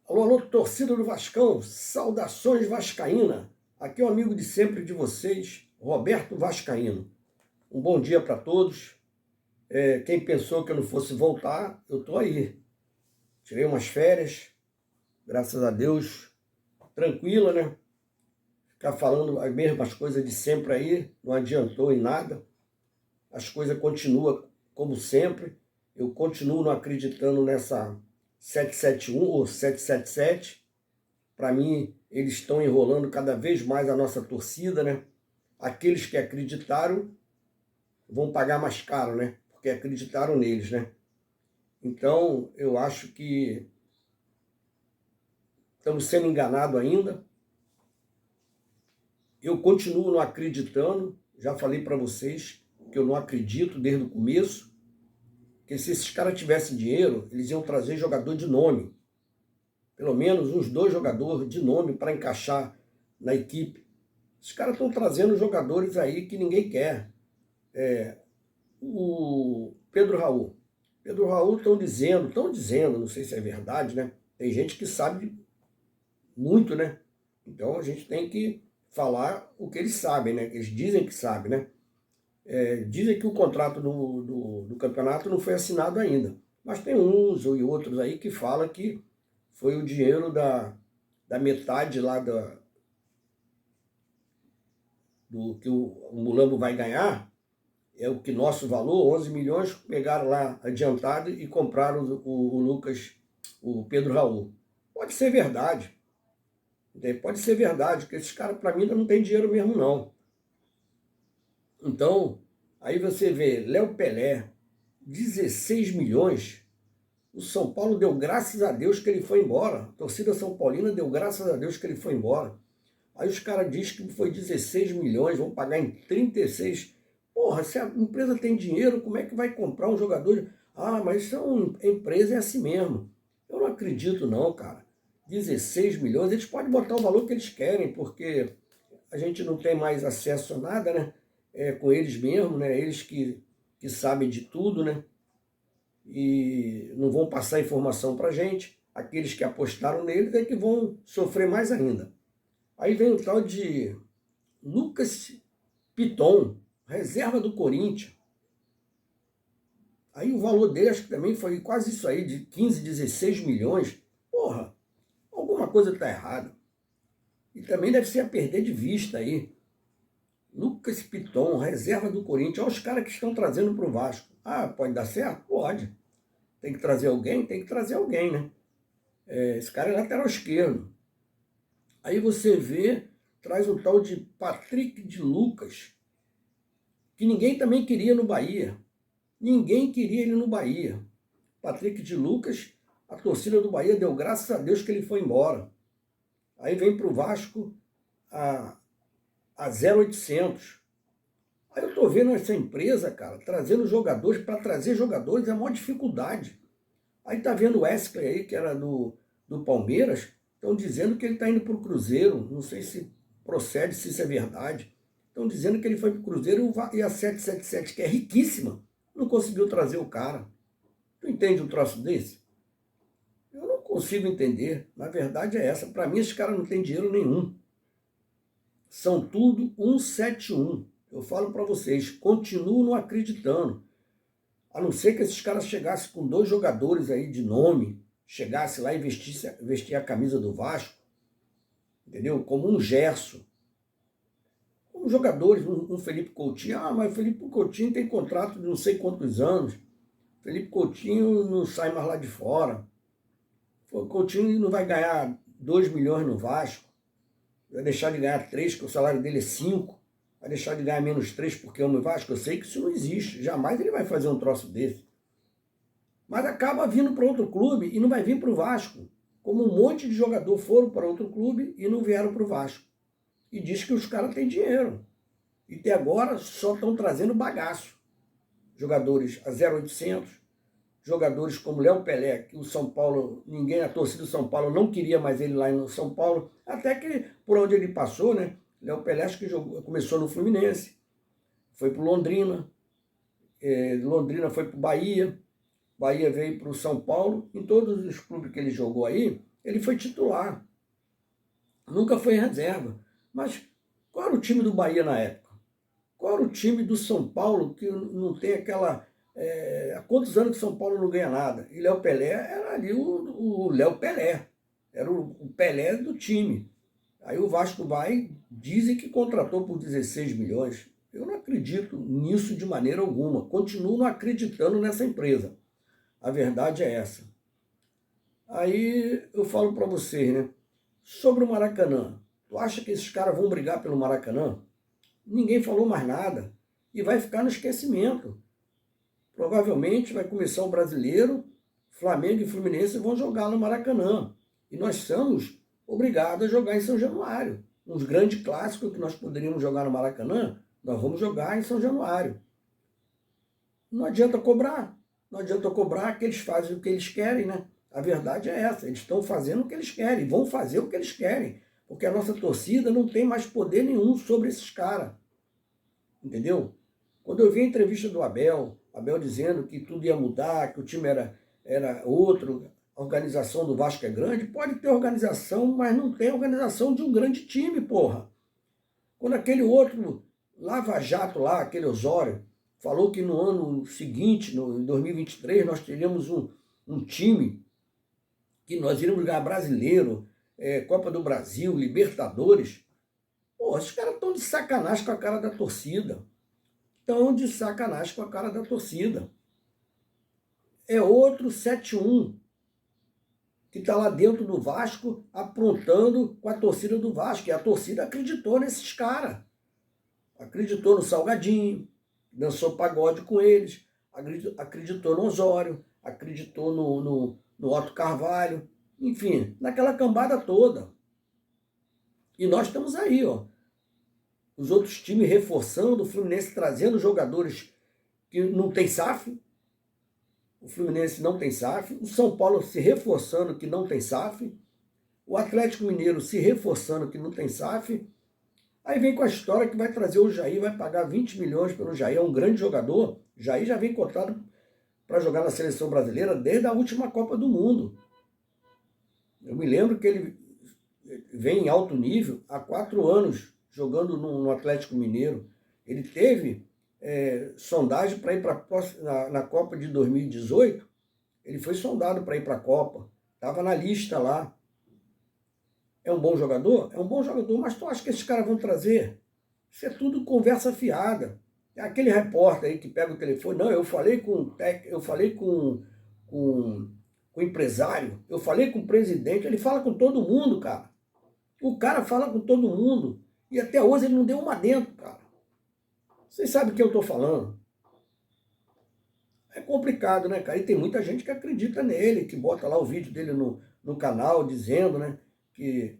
Alô, alô, torcida do Vascão, saudações vascaína. Aqui é o amigo de sempre de vocês, Roberto Vascaíno. Um bom dia para todos. Quem pensou que eu não fosse voltar, eu tô aí. Tirei umas férias, graças a Deus, tranquila, né? Ficar falando as mesmas coisas de sempre aí, não adiantou em nada. As coisas continuam como sempre. Eu continuo não acreditando nessa 771 ou 777. Para mim, eles estão enrolando cada vez mais a nossa torcida, né? Aqueles que acreditaram vão pagar mais caro, né? Porque acreditaram neles, né? Então, eu acho que estamos sendo enganados ainda. Eu continuo não acreditando, já falei para vocês que eu não acredito desde o começo, que se esses caras tivessem dinheiro, eles iam trazer jogador de nome. Pelo menos uns 2 jogadores de nome para encaixar na equipe. Os caras estão trazendo jogadores aí que ninguém quer. O Pedro Raul. Pedro Raul estão dizendo, não sei se é verdade, né? Tem gente que sabe muito, né? Então a gente tem que falar o que eles sabem, né? Eles dizem que sabem, né? Dizem que o contrato do campeonato não foi assinado ainda. Mas tem uns e outros aí que falam que foi o dinheiro da metade lá do que o Mulambo vai ganhar, é o que nosso valor, 11 milhões, pegaram lá adiantado e compraram o Lucas, o Pedro Raul. Pode ser verdade, pode ser verdade, porque esses caras, para mim, ainda não tem dinheiro mesmo, não. Então, aí você vê, Léo Pelé, 16 milhões, o São Paulo deu graças a Deus que ele foi embora, a torcida São Paulina deu graças a Deus que ele foi embora. Aí os caras dizem que foi 16 milhões, vão pagar em 36. Porra, se a empresa tem dinheiro, como é que vai comprar um jogador? Ah, mas isso a empresa é assim mesmo. Eu não acredito não, cara. 16 milhões, eles podem botar o valor que eles querem, porque a gente não tem mais acesso a nada, né? Com eles mesmo, né? Eles que sabem de tudo, né? E não vão passar informação pra gente. Aqueles que apostaram neles é que vão sofrer mais ainda. Aí vem o tal de Lucas Piton, reserva do Corinthians. Aí o valor dele acho que também foi quase isso aí, de 15, 16 milhões. Porra, alguma coisa está errada. E também deve ser a perder de vista aí. Lucas Piton, reserva do Corinthians. Olha os caras que estão trazendo para o Vasco. Ah, pode dar certo? Pode. Tem que trazer alguém? Tem que trazer alguém, né? Esse cara é lateral esquerdo. Aí você vê, traz o tal de Patrick de Lucas, que ninguém também queria no Bahia. Ninguém queria ele no Bahia. Patrick de Lucas, a torcida do Bahia deu graças a Deus que ele foi embora. Aí vem para o Vasco a 0,800. Aí eu tô vendo essa empresa, cara, trazendo jogadores. Para trazer jogadores é a maior dificuldade. Aí tá vendo o Wesley aí, que era do Palmeiras, estão dizendo que ele está indo para o Cruzeiro. Não sei se procede, se isso é verdade. Estão dizendo que ele foi para o Cruzeiro e a 777, que é riquíssima, não conseguiu trazer o cara. Tu entende um troço desse? Eu não consigo entender. Na verdade é essa. Para mim, esses caras não têm dinheiro nenhum. São tudo 171. Eu falo para vocês, continuo não acreditando. A não ser que esses caras chegassem com 2 jogadores aí de nome, chegasse lá e vestir a camisa do Vasco, entendeu? Como um Gerson. Como jogadores, um Felipe Coutinho. Ah, mas o Felipe Coutinho tem contrato de não sei quantos anos. Felipe Coutinho não sai mais lá de fora. O Coutinho não vai ganhar 2 milhões no Vasco. Vai deixar de ganhar 3, porque o salário dele é 5. Vai deixar de ganhar menos 3 porque ama o Vasco. Eu sei que isso não existe. Jamais ele vai fazer um troço desse. Mas acaba vindo para outro clube e não vai vir para o Vasco. Como um monte de jogador foram para outro clube e não vieram para o Vasco. E diz que os caras têm dinheiro. E até agora só estão trazendo bagaço. Jogadores a 0,800, jogadores como Léo Pelé, que o São Paulo, a torcida do São Paulo não queria mais ele lá no São Paulo, até que por onde ele passou, né? Léo Pelé acho que começou no Fluminense, foi para o Londrina, Londrina foi para o Bahia veio para o São Paulo. Em todos os clubes que ele jogou aí, Ele foi titular, nunca foi em reserva. Mas qual era o time do Bahia na época? Qual era o time do São Paulo que não tem aquela... há quantos anos que São Paulo não ganha nada? E Léo Pelé era ali o Léo Pelé, era o Pelé do time. Aí o Vasco vai, dizem que contratou por 16 milhões. Eu não acredito nisso de maneira alguma. Continuo não acreditando nessa empresa. A verdade é essa. Aí eu falo para vocês, né? Sobre o Maracanã. Tu acha que esses caras vão brigar pelo Maracanã? Ninguém falou mais nada. E vai ficar no esquecimento. Provavelmente vai começar o Brasileiro, Flamengo e Fluminense vão jogar no Maracanã. E nós somos obrigados a jogar em São Januário. Uns grandes clássicos que nós poderíamos jogar no Maracanã, nós vamos jogar em São Januário. Não adianta cobrar. Não adianta cobrar que eles fazem o que eles querem, né? A verdade é essa. Eles estão fazendo o que eles querem, vão fazer o que eles querem. Porque a nossa torcida não tem mais poder nenhum sobre esses caras. Entendeu? Quando eu vi a entrevista do Abel dizendo que tudo ia mudar, que o time era outro, a organização do Vasco é grande, pode ter organização, mas não tem organização de um grande time, porra. Quando aquele outro Lava Jato lá, aquele Osório, falou que no ano seguinte, em 2023, nós teríamos um time que nós iríamos ganhar Brasileiro, Copa do Brasil, Libertadores. Pô, esses caras estão de sacanagem com a cara da torcida. Estão de sacanagem com a cara da torcida. É outro 7-1 que está lá dentro do Vasco aprontando com a torcida do Vasco. E a torcida acreditou nesses caras. Acreditou no Salgadinho, dançou pagode com eles, acreditou no Osório, acreditou no Otto Carvalho, enfim, naquela cambada toda. E nós estamos aí, ó. Os outros times reforçando, o Fluminense trazendo jogadores que não tem SAF. O Fluminense não tem SAF. O São Paulo se reforçando que não tem SAF. O Atlético Mineiro se reforçando que não tem SAF. Aí vem com a história que vai trazer o Jair, vai pagar 20 milhões pelo Jair. É um grande jogador. Jair já vem cotado para jogar na seleção brasileira desde a última Copa do Mundo. Eu me lembro que ele vem em alto nível há 4 anos jogando no Atlético Mineiro. Ele teve sondagem para ir na Copa de 2018. Ele foi sondado para ir para a Copa. Estava na lista lá. É um bom jogador? É um bom jogador, mas tu acha que esses caras vão trazer? Isso é tudo conversa fiada. É aquele repórter aí que pega o telefone. Não, eu falei com o empresário, eu falei com o presidente. Ele fala com todo mundo, cara. O cara fala com todo mundo. E até hoje ele não deu uma dentro, cara. Vocês sabem o que eu estou falando. É complicado, né, cara? E tem muita gente que acredita nele, que bota lá o vídeo dele no canal dizendo, né, que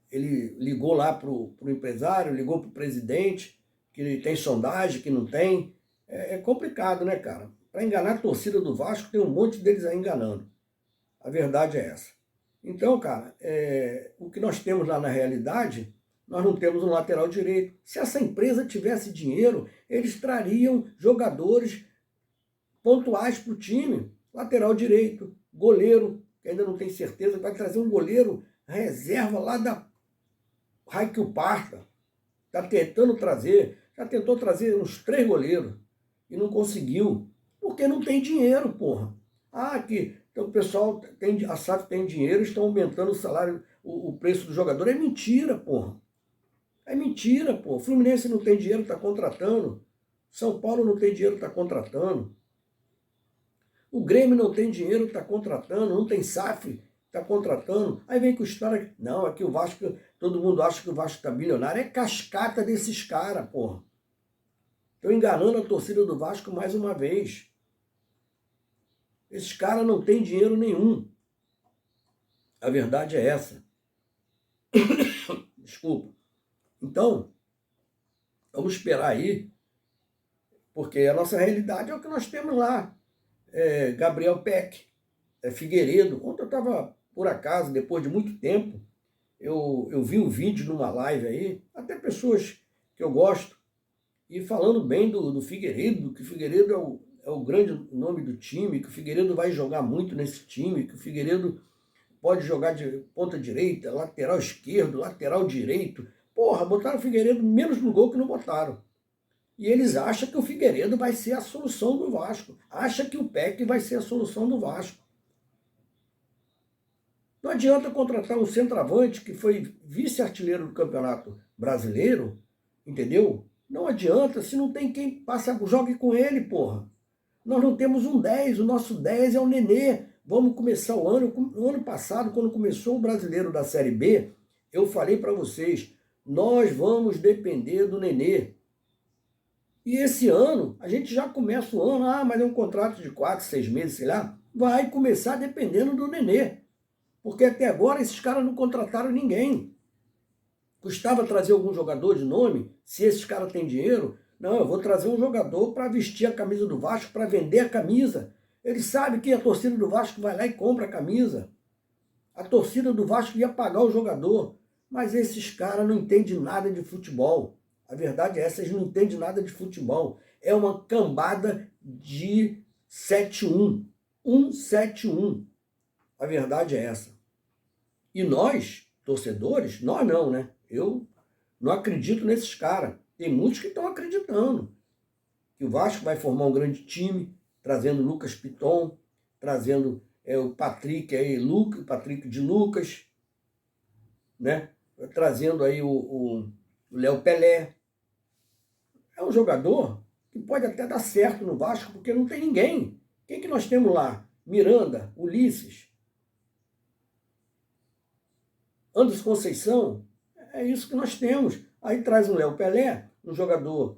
ele ligou lá pro empresário, ligou pro presidente, que ele tem sondagem, que não tem. É complicado, né, cara? Para enganar a torcida do Vasco, tem um monte deles aí enganando. A verdade é essa. Então, cara, o que nós temos lá na realidade, nós não temos um lateral direito. Se essa empresa tivesse dinheiro, eles trariam jogadores pontuais para o time. Lateral direito, goleiro, que ainda não tem certeza, vai trazer um goleiro reserva lá da Raikkonen Parta. Está tentando trazer, já tentou trazer uns 3 goleiros e não conseguiu, porque não tem dinheiro, porra. Então o pessoal a SAF tem dinheiro, estão aumentando o salário, o preço do jogador. É mentira, porra. É mentira, porra. O Fluminense não tem dinheiro, está contratando. São Paulo não tem dinheiro, está contratando. O Grêmio não tem dinheiro, está contratando. Não tem SAF, está contratando. Aí vem com história, não, aqui o Vasco, todo mundo acha que o Vasco está bilionário. É cascata desses caras, porra. Estão enganando a torcida do Vasco mais uma vez. Esses caras não têm dinheiro nenhum. A verdade é essa. Desculpa. Então, vamos esperar aí, porque a nossa realidade é o que nós temos lá. Gabriel Peck, Figueiredo. Ontem eu estava, por acaso, depois de muito tempo, eu vi um vídeo numa live aí, até pessoas que eu gosto, e falando bem do Figueiredo, que o Figueiredo é o grande nome do time, que o Figueiredo vai jogar muito nesse time, que o Figueiredo pode jogar de ponta direita, lateral esquerdo, lateral direito. Porra, botaram o Figueiredo menos no gol que não botaram. E eles acham que o Figueiredo vai ser a solução do Vasco. Acham que o Peck vai ser a solução do Vasco. Não adianta contratar um centroavante que foi vice-artilheiro do Campeonato Brasileiro, entendeu? Não adianta se não tem quem jogue com ele, porra. Nós não temos um 10, o nosso 10 é o Nenê. Vamos começar o ano. No ano passado, quando começou o Brasileiro da Série B, eu falei para vocês, nós vamos depender do Nenê. E esse ano, a gente já começa o ano, mas é um contrato de 4, 6 meses, sei lá, vai começar dependendo do Nenê. Porque até agora esses caras não contrataram ninguém. Custava trazer algum jogador de nome, se esses caras têm dinheiro. Não, eu vou trazer um jogador para vestir a camisa do Vasco, para vender a camisa. Eles sabem que a torcida do Vasco vai lá e compra a camisa. A torcida do Vasco ia pagar o jogador. Mas esses caras não entendem nada de futebol. A verdade é essa, eles não entendem nada de futebol. É uma cambada de 7-1. 1-7-1. A verdade é essa. E nós, torcedores, nós não, né? Eu não acredito nesses caras. Tem muitos que estão acreditando que o Vasco vai formar um grande time, trazendo Lucas Piton, trazendo o Patrick aí, o Patrick de Lucas, né? Trazendo aí o Léo Pelé. É um jogador que pode até dar certo no Vasco, porque não tem ninguém. Quem que nós temos lá? Miranda, Ulisses, Anderson Conceição. É isso que nós temos. Aí traz o Léo Pelé, um jogador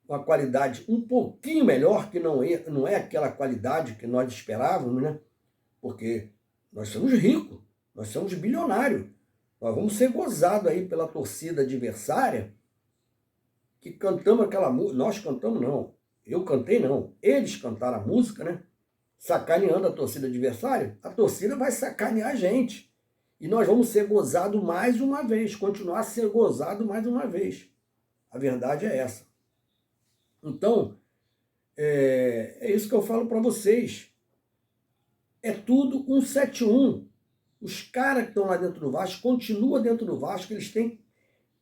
com a qualidade um pouquinho melhor, que não é aquela qualidade que nós esperávamos, né? Porque nós somos ricos, nós somos bilionários. Nós vamos ser gozados aí pela torcida adversária, que cantamos aquela música. Nós cantamos não, eu cantei não, eles cantaram a música, né? Sacaneando a torcida adversária, a torcida vai sacanear a gente. E nós vamos ser gozados mais uma vez, continuar a ser gozado mais uma vez. A verdade é essa. Então, é isso que eu falo para vocês. É tudo 1-7-1. Os caras que estão lá dentro do Vasco, continuam dentro do Vasco, eles têm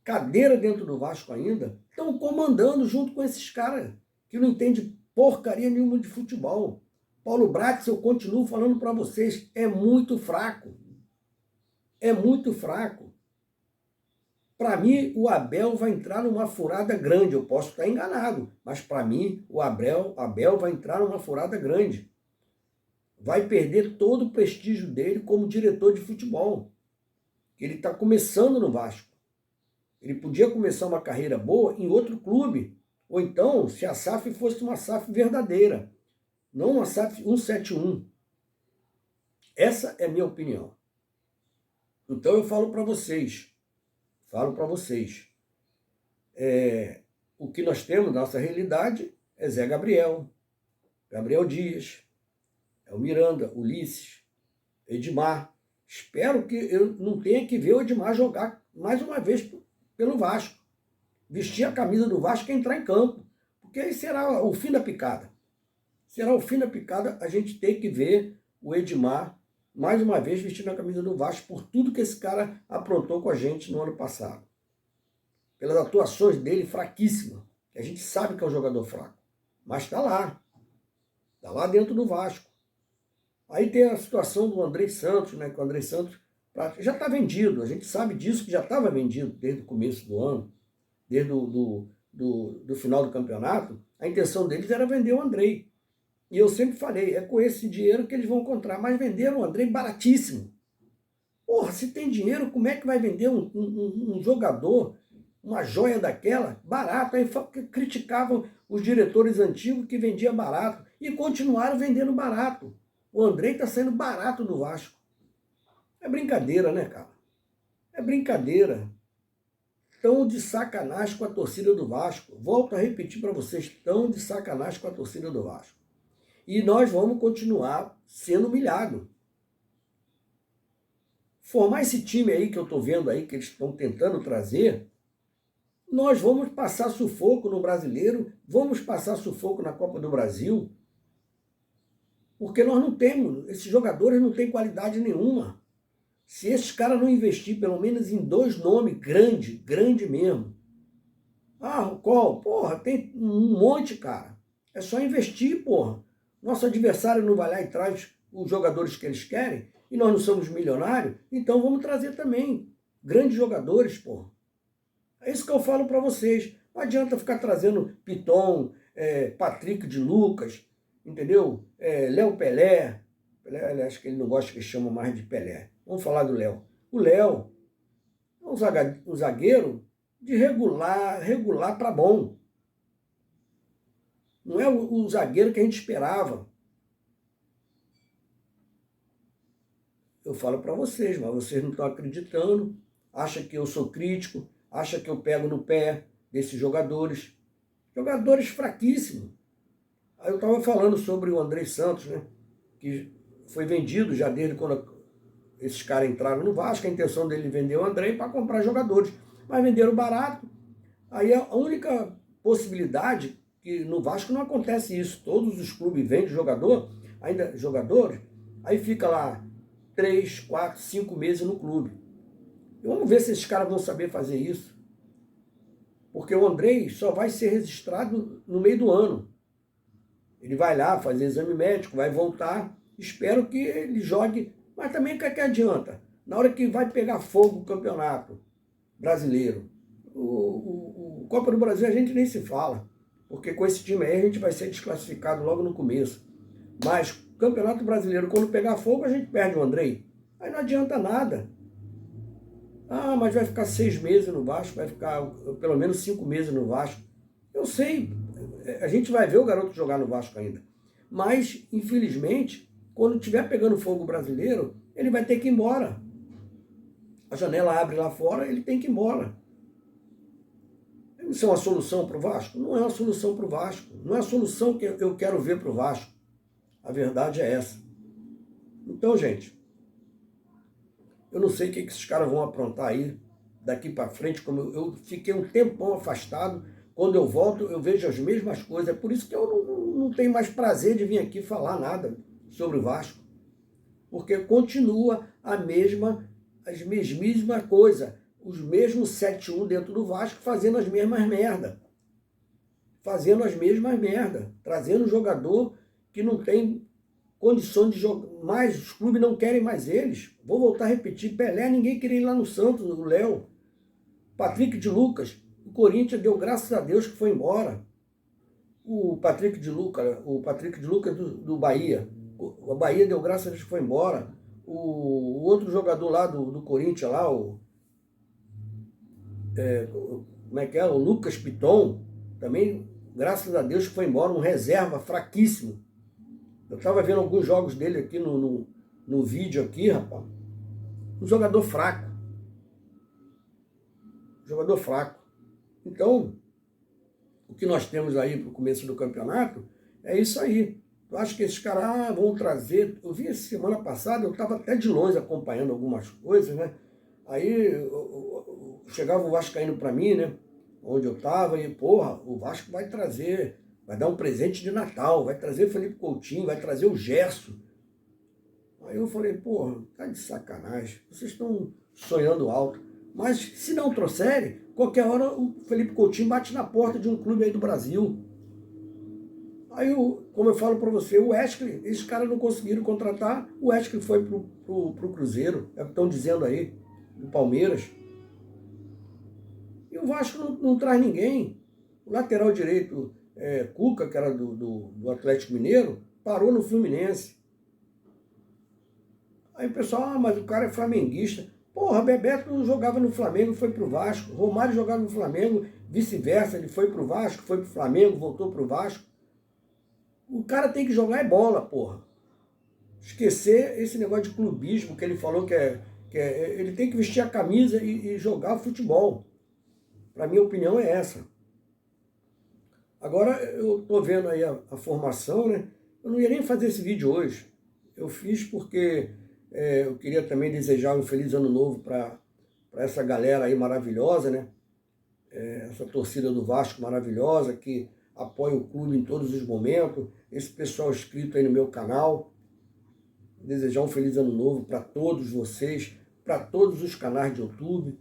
cadeira dentro do Vasco ainda, estão comandando junto com esses caras que não entendem porcaria nenhuma de futebol. Paulo Brax, eu continuo falando para vocês, é muito fraco. É muito fraco. Para mim, o Abel vai entrar numa furada grande. Eu posso estar enganado, mas para mim, o Abel vai entrar numa furada grande. Vai perder todo o prestígio dele como diretor de futebol. Ele está começando no Vasco. Ele podia começar uma carreira boa em outro clube. Ou então, se a SAF fosse uma SAF verdadeira. Não uma SAF 1-7-1. Essa é a minha opinião. Então eu falo para vocês, o que nós temos na nossa realidade é Zé Gabriel, Gabriel Dias, é o Miranda, Ulisses, Edmar. Espero que eu não tenha que ver o Edmar jogar mais uma vez pelo Vasco. Vestir a camisa do Vasco e entrar em campo. Porque aí será o fim da picada. Será o fim da picada a gente ter que ver o Edmar mais uma vez vestindo a camisa do Vasco por tudo que esse cara aprontou com a gente no ano passado. Pelas atuações dele fraquíssimas. A gente sabe que é um jogador fraco. Mas está lá. Está lá dentro do Vasco. Aí tem a situação do Andrei Santos, né? Que o Andrei Santos já está vendido. A gente sabe disso, que já estava vendido desde o começo do ano. Desde do final do campeonato. A intenção deles era vender o Andrei. E eu sempre falei, é com esse dinheiro que eles vão encontrar. Mas venderam o Andrei baratíssimo. Porra, se tem dinheiro, como é que vai vender um jogador, uma joia daquela, barato? Aí criticavam os diretores antigos que vendiam barato. E continuaram vendendo barato. O Andrei está saindo barato do Vasco. É brincadeira, né, cara? É brincadeira. Estão de sacanagem com a torcida do Vasco. Volto a repetir para vocês, estão de sacanagem com a torcida do Vasco. E nós vamos continuar sendo humilhados. Formar esse time aí que eu estou vendo aí, que eles estão tentando trazer, nós vamos passar sufoco no Brasileiro, vamos passar sufoco na Copa do Brasil. Porque nós não temos, esses jogadores não têm qualidade nenhuma. Se esses caras não investir pelo menos em 2 nomes grande mesmo. Ah, qual? Porra, tem um monte, cara. É só investir, porra. Nosso adversário não vai lá e traz os jogadores que eles querem, e nós não somos milionários, então vamos trazer também grandes jogadores, porra. É isso que eu falo para vocês. Não adianta ficar trazendo Piton, Patrick de Lucas, entendeu? Léo Pelé. Pelé, acho que ele não gosta que chama mais de Pelé. Vamos falar do Léo. O Léo é um zagueiro de regular para bom. Não é o zagueiro que a gente esperava. Eu falo para vocês, mas vocês não estão acreditando. Acham que eu sou crítico, acham que eu pego no pé desses jogadores. Jogadores fraquíssimos. Aí eu estava falando sobre o Andrei Santos, né? Que foi vendido já desde quando esses caras entraram no Vasco. A intenção dele vender o Andrei para comprar jogadores. Mas venderam barato. Aí a única possibilidade, que no Vasco não acontece isso. Todos os clubes vendem jogadores, aí fica lá 3, 4, 5 meses no clube. E vamos ver se esses caras vão saber fazer isso. Porque o Andrei só vai ser registrado no meio do ano. Ele vai lá fazer exame médico, vai voltar. Espero que ele jogue. Mas também o que adianta? Na hora que vai pegar fogo o campeonato brasileiro, o Copa do Brasil a gente nem se fala. Porque com esse time aí a gente vai ser desclassificado logo no começo. Mas Campeonato Brasileiro, quando pegar fogo, a gente perde o Andrei. Aí não adianta nada. Ah, mas vai ficar 6 meses no Vasco, vai ficar pelo menos 5 meses no Vasco. Eu sei, a gente vai ver o garoto jogar no Vasco ainda. Mas, infelizmente, quando estiver pegando fogo brasileiro, ele vai ter que ir embora. A janela abre lá fora, ele tem que ir embora. Isso é uma solução para o Vasco? Não é uma solução para o Vasco. Não é a solução que eu quero ver para o Vasco. A verdade é essa. Então, gente, eu não sei o que esses caras vão aprontar aí daqui para frente. Como eu fiquei um tempão afastado, quando eu volto eu vejo as mesmas coisas. É por isso que eu não tenho mais prazer de vir aqui falar nada sobre o Vasco. Porque continua as mesmíssimas coisas. Os mesmos 7-1 dentro do Vasco fazendo as mesmas merda. Fazendo as mesmas merda. Trazendo um jogador que não tem condições de jogar mais, os clubes não querem mais eles. Vou voltar a repetir, Pelé, ninguém queria ir lá no Santos, o Léo. Patrick de Lucas, o Corinthians deu graças a Deus que foi embora. O Patrick de Lucas do Bahia. O Bahia deu graças a Deus que foi embora. O outro jogador lá do Corinthians, lá, como é que é? O Lucas Piton, também, graças a Deus que foi embora, um reserva fraquíssimo. Eu estava vendo alguns jogos dele aqui no vídeo aqui, rapaz. Um jogador fraco. Jogador fraco. Então, o que nós temos aí para o começo do campeonato é isso aí. Eu acho que esses caras vão trazer... Eu vi essa semana passada, eu estava até de longe acompanhando algumas coisas, né? Aí chegava o vascaíno para mim, né? Onde eu estava, e porra, o Vasco vai trazer... Vai dar um presente de Natal, vai trazer o Felipe Coutinho, vai trazer o Gerson. Aí eu falei, porra, tá de sacanagem, vocês estão sonhando alto. Mas se não trouxerem, qualquer hora o Felipe Coutinho bate na porta de um clube aí do Brasil. Aí, como eu falo para você, o Wesley, esses caras não conseguiram contratar, o Wesley foi pro Cruzeiro, é o que estão dizendo aí, do Palmeiras. E o Vasco não traz ninguém. O lateral direito... Cuca, que era do Atlético Mineiro, parou no Fluminense. Aí o pessoal, mas o cara é flamenguista. Porra, Bebeto jogava no Flamengo, foi pro Vasco. Romário jogava no Flamengo, vice-versa, ele foi pro Vasco, foi pro Flamengo, voltou pro Vasco. O cara tem que jogar bola, porra. Esquecer esse negócio de clubismo que ele falou que ele tem que vestir a camisa e jogar futebol. Pra minha opinião é essa. Agora eu estou vendo aí a formação, né? Eu não ia nem fazer esse vídeo hoje. Eu fiz porque eu queria também desejar um feliz ano novo para essa galera aí maravilhosa, né? Essa torcida do Vasco maravilhosa, que apoia o clube em todos os momentos, esse pessoal inscrito aí no meu canal. Desejar um feliz ano novo para todos vocês, para todos os canais de YouTube,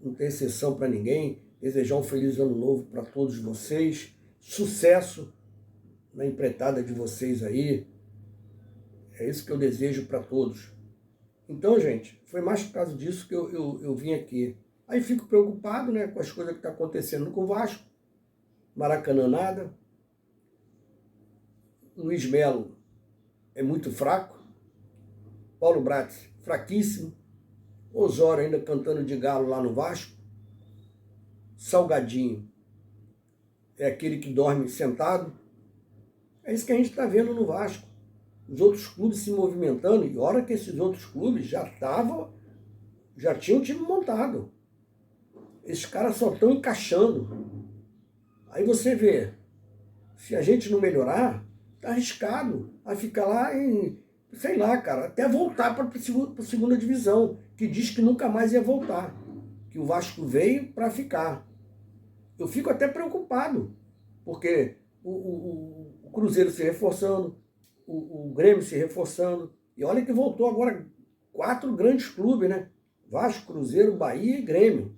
não tem exceção para ninguém. Desejar um feliz ano novo para todos vocês, sucesso na empreitada de vocês aí, é isso que eu desejo para todos. Então, gente, foi mais por causa disso que eu vim aqui. Aí fico preocupado, né, com as coisas que estão acontecendo com o Vasco, Maracanã nada, Luiz Melo é muito fraco, Paulo Bratz fraquíssimo, Osório ainda cantando de galo lá no Vasco, Salgadinho é aquele que dorme sentado. É isso que a gente está vendo no Vasco. Os outros clubes se movimentando, e hora que esses outros clubes já tinham o time montado. Esses caras só estão encaixando. Aí você vê, se a gente não melhorar, tá arriscado a ficar lá em, sei lá, cara, até voltar para a segunda divisão, que diz que nunca mais ia voltar, que o Vasco veio para ficar. Eu fico até preocupado, porque o Cruzeiro se reforçando, o Grêmio se reforçando, e olha que voltou agora 4 grandes clubes, né? Vasco, Cruzeiro, Bahia e Grêmio.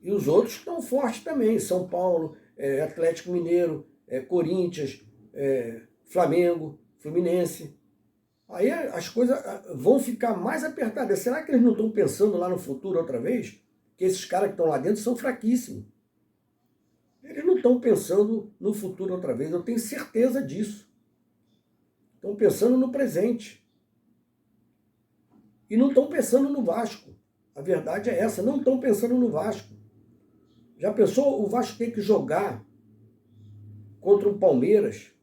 E os outros estão fortes também, São Paulo, Atlético Mineiro, Corinthians, Flamengo, Fluminense. Aí as coisas vão ficar mais apertadas. Será que eles não estão pensando lá no futuro outra vez? Que esses caras que estão lá dentro são fraquíssimos. Eles não estão pensando no futuro outra vez, eu tenho certeza disso. Estão pensando no presente. E não estão pensando no Vasco. A verdade é essa, não estão pensando no Vasco. Já pensou o Vasco ter que jogar contra o Palmeiras,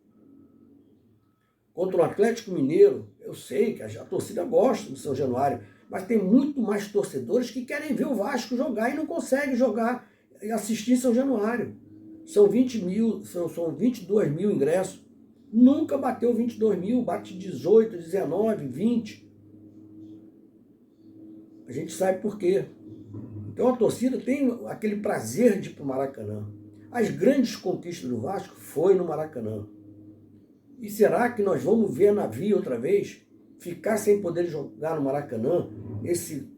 contra o Atlético Mineiro? Eu sei que a torcida gosta do São Januário, mas tem muito mais torcedores que querem ver o Vasco jogar e não conseguem jogar e assistir São Januário. São 20 mil, são 22 mil ingressos. Nunca bateu 22 mil, bate 18, 19, 20. A gente sabe por quê. Então a torcida tem aquele prazer de ir para o Maracanã. As grandes conquistas do Vasco foi no Maracanã. E será que nós vamos ver navio outra vez? Ficar sem poder jogar no Maracanã? Esse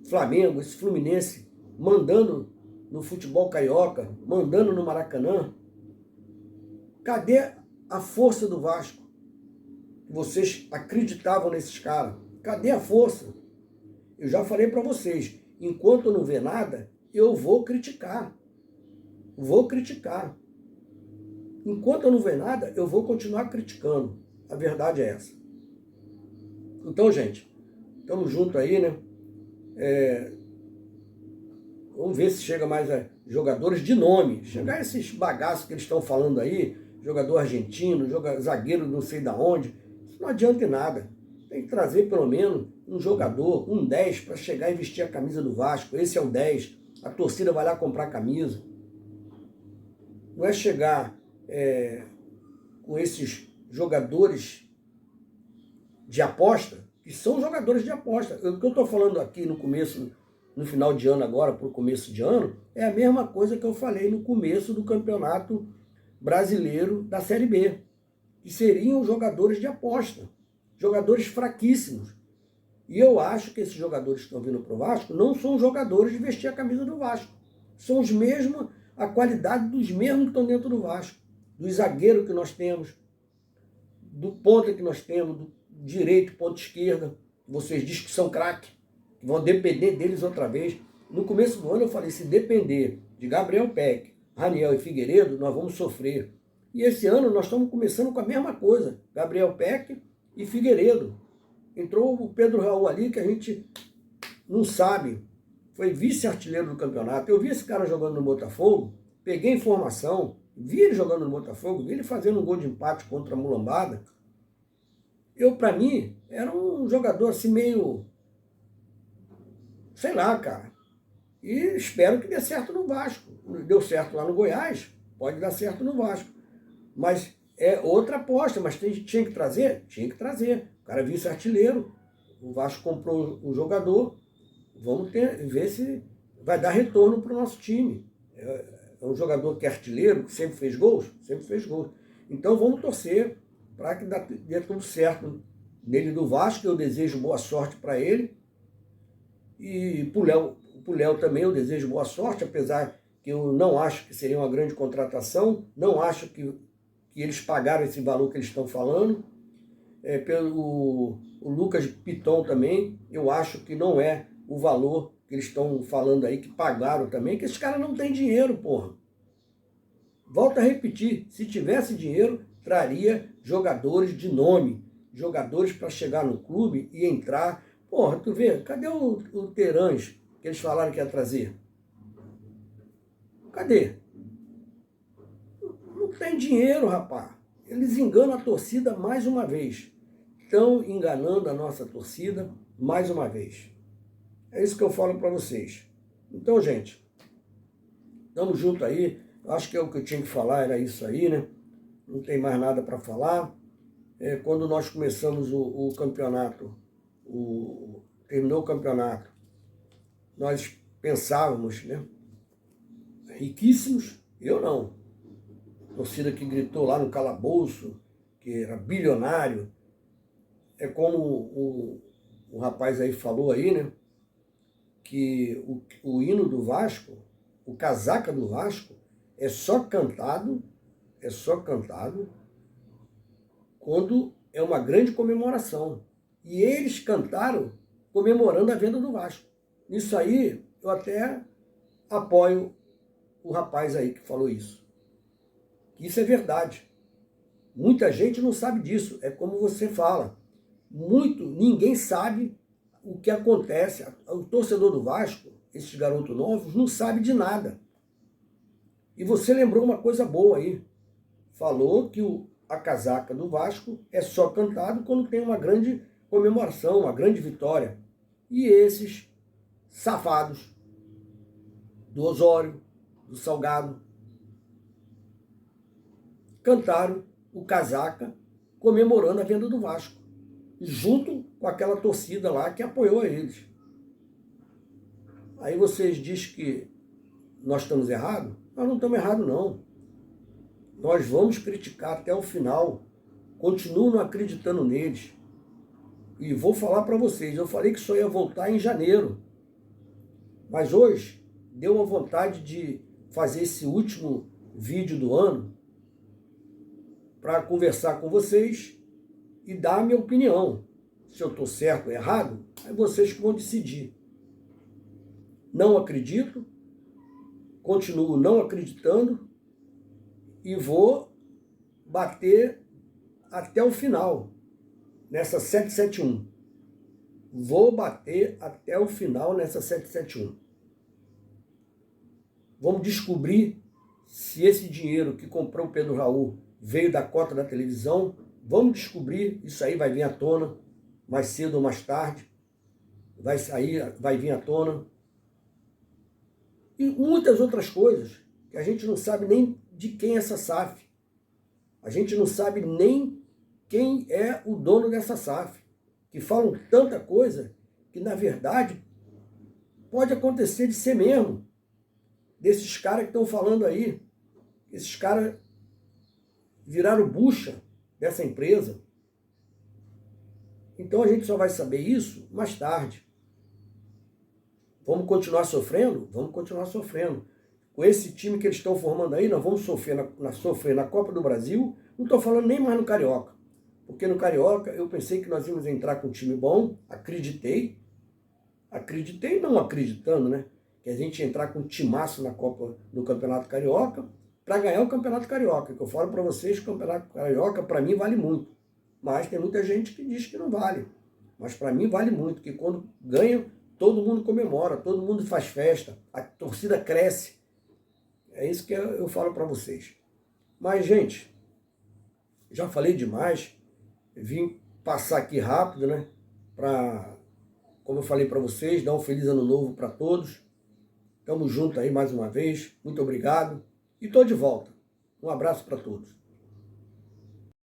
Flamengo, esse Fluminense mandando no futebol carioca, mandando no Maracanã? Cadê a força do Vasco? Vocês acreditavam nesses caras? Cadê a força? Eu já falei para vocês, enquanto eu não ver nada, eu vou criticar. Vou criticar. Enquanto eu não ver nada, eu vou continuar criticando. A verdade é essa. Então, gente, estamos juntos aí, né? Vamos ver se chega mais jogadores de nome. Chegar esses bagaços que eles estão falando aí, jogador argentino, zagueiro não sei da onde, isso não adianta em nada. Tem que trazer pelo menos um jogador, um 10, para chegar e vestir a camisa do Vasco. Esse é o 10. A torcida vai lá comprar camisa. Não é chegar com esses jogadores de aposta, que são jogadores de aposta. O que eu estou falando aqui no final de ano agora, para o começo de ano, é a mesma coisa que eu falei no começo do Campeonato Brasileiro da Série B, que seriam jogadores de aposta, jogadores fraquíssimos. E eu acho que esses jogadores que estão vindo para o Vasco não são jogadores de vestir a camisa do Vasco. São os mesmos, a qualidade dos mesmos que estão dentro do Vasco. Do zagueiro que nós temos, do ponta que nós temos, do direito, ponta esquerda. Vocês dizem que são craque, que vão depender deles outra vez. No começo do ano eu falei, se depender de Gabriel Peck, Raniel e Figueiredo, nós vamos sofrer. E esse ano nós estamos começando com a mesma coisa, Gabriel Peck e Figueiredo. Entrou o Pedro Raul ali, que a gente não sabe, foi vice-artilheiro do campeonato. Eu vi esse cara jogando no Botafogo, peguei informação, vi ele jogando no Botafogo, vi ele fazendo um gol de empate contra a Mulambada. Para mim, era um jogador assim meio, sei lá, cara. E espero que dê certo no Vasco. Deu certo lá no Goiás, pode dar certo no Vasco. Mas é outra aposta, mas tinha que trazer? Tinha que trazer. O cara é vice-artilheiro, o Vasco comprou um jogador, vamos ver se vai dar retorno para o nosso time. É um jogador que é artilheiro, que sempre fez gols? Sempre fez gols. Então vamos torcer para que dê tudo certo nele do Vasco. Eu desejo boa sorte para ele. E para o Léo também eu desejo boa sorte, apesar que eu não acho que seria uma grande contratação, não acho que eles pagaram esse valor que eles estão falando. O Lucas Piton também, eu acho que não é o valor que eles estão falando aí, que pagaram também, que esses caras não têm dinheiro, porra. Volto a repetir, se tivesse dinheiro, traria jogadores de nome, jogadores para chegar no clube e entrar. Porra, tu vê, cadê o Terãs que eles falaram que ia trazer? Cadê? Não tem dinheiro, rapaz. Eles enganam a torcida mais uma vez. Estão enganando a nossa torcida mais uma vez. É isso que eu falo para vocês. Então, gente, tamo junto aí. Acho que é o que eu tinha que falar, era isso aí, né? Não tem mais nada para falar. Quando nós começamos o campeonato, terminou o campeonato, nós pensávamos, né? Riquíssimos, eu não. Torcida que gritou lá no calabouço, que era bilionário. É como o rapaz aí falou aí, né? Que o hino do Vasco, o casaca do Vasco, é só cantado quando é uma grande comemoração. E eles cantaram comemorando a venda do Vasco. Isso aí, eu até apoio o rapaz aí que falou isso. Isso é verdade. Muita gente não sabe disso. É como você fala. Ninguém sabe o que acontece. O torcedor do Vasco, esses garotos novos, não sabe de nada. E você lembrou uma coisa boa aí. Falou que a casaca do Vasco é só cantado quando tem uma grande comemoração, uma grande vitória. E esses safados do Osório, do Salgado, cantaram o casaca comemorando a venda do Vasco, junto com aquela torcida lá que apoiou a eles. Aí vocês dizem que nós estamos errados? Nós não estamos errados, não. Nós vamos criticar até o final. Continuo não acreditando neles. E vou falar para vocês, eu falei que só ia voltar em janeiro. Mas hoje deu uma vontade de fazer esse último vídeo do ano para conversar com vocês e dar a minha opinião. Se eu estou certo ou errado, é vocês que vão decidir. Não acredito, continuo não acreditando e vou bater até o final nessa 771. Vou bater até o final nessa 771. Vamos descobrir se esse dinheiro que comprou o Pedro Raul veio da cota da televisão. Vamos descobrir, isso aí vai vir à tona, mais cedo ou mais tarde. Vai vir à tona. E muitas outras coisas que a gente não sabe nem de quem é essa SAF. A gente não sabe nem quem é o dono dessa SAF. Que falam tanta coisa que, na verdade, pode acontecer de ser mesmo. Desses caras que estão falando aí. Esses caras viraram bucha dessa empresa. Então a gente só vai saber isso mais tarde. Vamos continuar sofrendo? Vamos continuar sofrendo. Com esse time que eles estão formando aí, nós vamos sofrer na Copa do Brasil. Não estou falando nem mais no Carioca. Porque no Carioca eu pensei que nós íamos entrar com um time bom, acreditei não acreditando, né? Que a gente ia entrar com um timaço na Copa do Campeonato Carioca para ganhar o Campeonato Carioca. Que eu falo para vocês que o Campeonato Carioca para mim vale muito. Mas tem muita gente que diz que não vale. Mas para mim vale muito, que quando ganha, todo mundo comemora, todo mundo faz festa, a torcida cresce. É isso que eu falo para vocês. Mas, gente, já falei demais. Vim passar aqui rápido, né? Para, como eu falei para vocês, dar um feliz ano novo para todos. Tamo junto aí mais uma vez. Muito obrigado. E tô de volta. Um abraço para todos.